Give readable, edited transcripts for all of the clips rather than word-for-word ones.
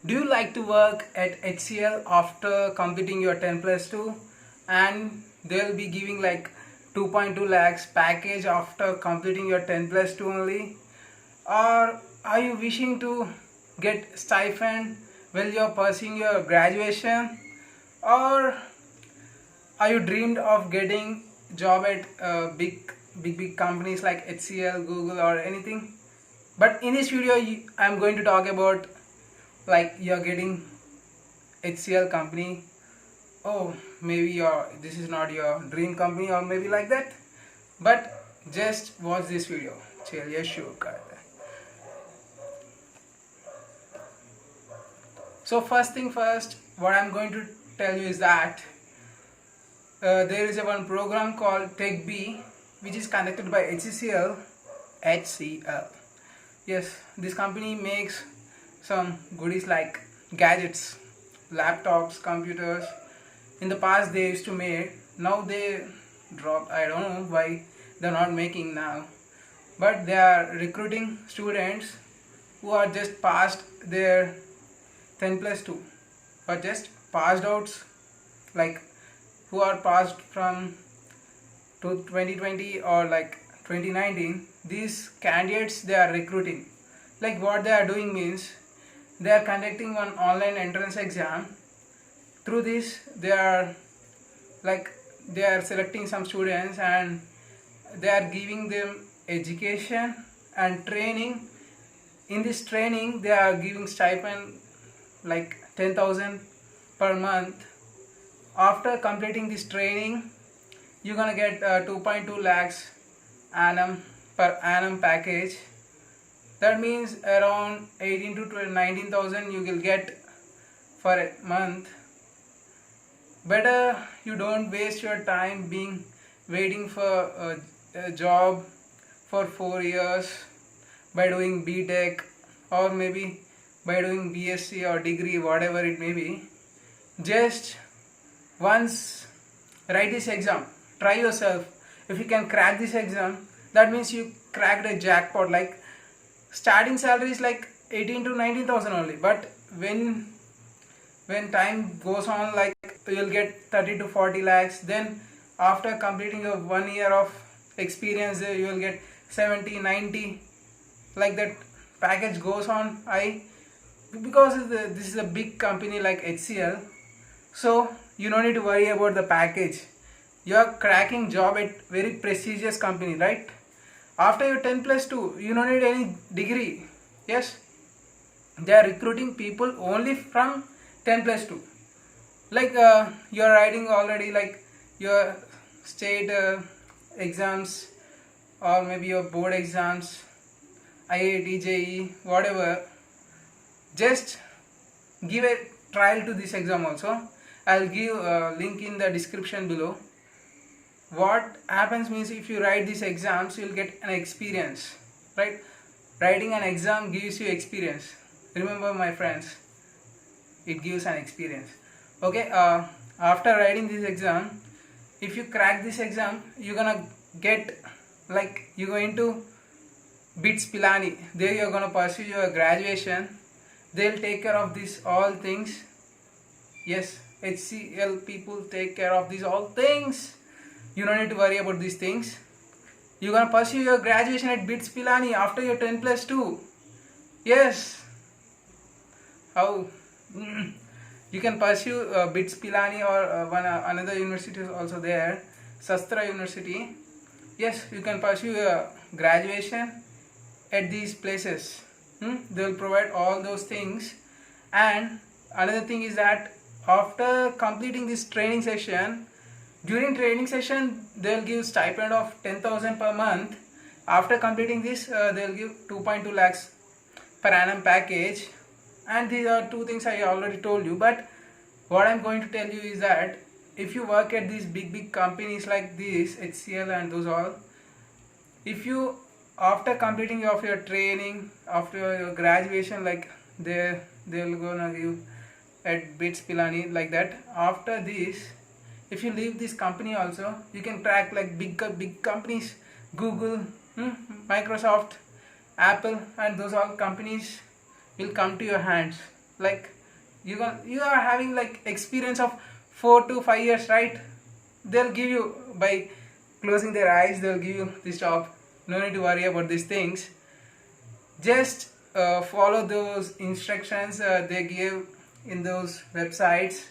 Do you like to work at HCL after completing your 10 plus 2 and they'll be giving like 2.2 lakhs package after completing your 10 plus 2 only? Or are you wishing to get stipend while you're pursuing your graduation? Or are you dreamed of getting job at big companies like HCL, Google or anything? But in this video I'm going to talk about like you're getting HCL company. Oh, maybe this is not your dream company or maybe like that, but just watch this video. चलिए शुरू करते हैं. So first thing first, what I'm going to tell you is that there is one program called TechB which is conducted by HCL. Yes, this company makes some goodies like gadgets, laptops, computers. In the past they used to make, now they dropped. I don't know why they're not making now, but they are recruiting students who are just passed their 10 plus 2 or just passed outs, like who are passed from 2020 or like 2019. These candidates they are recruiting. Like what they are doing means they are conducting one online entrance exam. Through this they are selecting some students and they are giving them education and training. In this training they are giving stipend like 10,000 per month. After completing this training you're gonna get 2.2 lakhs per annum package. That means around 18 to 19,000 you will get for a month. Better you don't waste your time waiting for a job for 4 years by doing BTech or maybe by doing BSc or degree, whatever it may be. Just once write this exam, try yourself. If you can crack this exam, that means you cracked a jackpot. Like starting salary is like 18 to 19,000 only, but when time goes on, like you'll get 30 to 40 lakhs. Then after completing your 1 year of experience you will get 70, 90, like that package goes on high. Because this is a big company like HCL, so you don't need to worry about the package. You are cracking job at very prestigious company, right? After your 10 plus 2 you don't need any degree. Yes, they are recruiting people only from 10 plus 2. Like you are writing already like your state exams or maybe your board exams, IIT, JEE, whatever. Just give a trial to this exam also. I'll give a link in the description below. What happens means if you write these exams you'll get an experience, right? Writing an exam gives you experience. Remember my friends, it gives an experience. Okay, after writing this exam, if you crack this exam you're gonna get like you go into BITS Pilani. There you're gonna pursue your graduation. They'll take care of these all things. Yes, HCL people take care of these all things. You don't need to worry about these things. You're gonna pursue your graduation at BITS Pilani after your 10 plus 2. Yes. How? You can pursue BITS Pilani or another university is also there, Sastra University. Yes, you can pursue your graduation at these places. They will provide all those things. And another thing is that after completing this training session, during training session they will give stipend of 10,000 per month. After completing this they will give 2.2 lakhs per annum package. And these are two things I already told you, but what I'm going to tell you is that if you work at these big companies like this HCL and those all, if you after completing of your training, after your graduation, like they'll gonna give at BITS Pilani like that. After this, if you leave this company also, you can crack like big companies, Google, Microsoft, Apple, and those all companies will come to your hands. like you are having like experience of 4 to 5 years, right? They'll give you, by closing their eyes, they'll give you this job. No need to worry about these things. Just follow those instructions they give in those websites.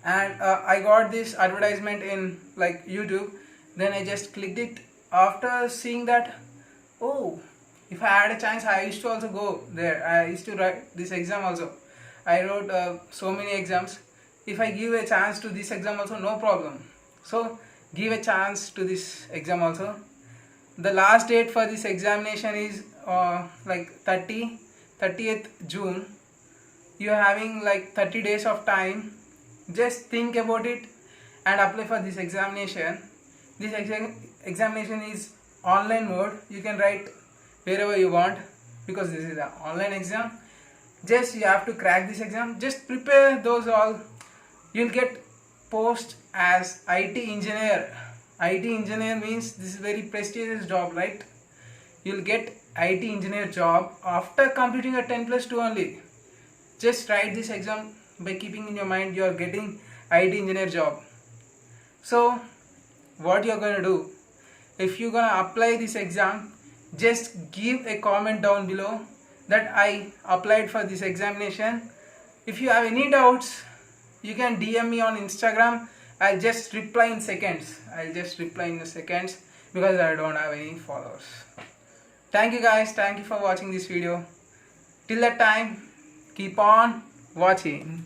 And I got this advertisement in like YouTube. Then I just clicked it. After seeing that, oh, if I had a chance, I used to also go there. I used to write this exam also. I wrote so many exams. If I give a chance to this exam also, no problem. So give a chance to this exam also. The last date for this examination is like 30th June. You are having like 30 days of time. Just think about it and apply for this examination. This examination is online mode. You can write wherever you want, because this is an online exam. Just you have to crack this exam. Just prepare those all. You'll get post as IT engineer. IT engineer means this is very prestigious job, right? You'll get IT engineer job after completing a 10+2 only. Just write this exam by keeping in your mind you are getting IT engineer job. So what you're gonna do, if you're gonna apply this exam, just give a comment down below that I applied for this examination. If you have any doubts, you can DM me on Instagram. I'll just reply in seconds. Because I don't have any followers. Thank you guys. Thank you for watching this video. Till that time, keep on watching.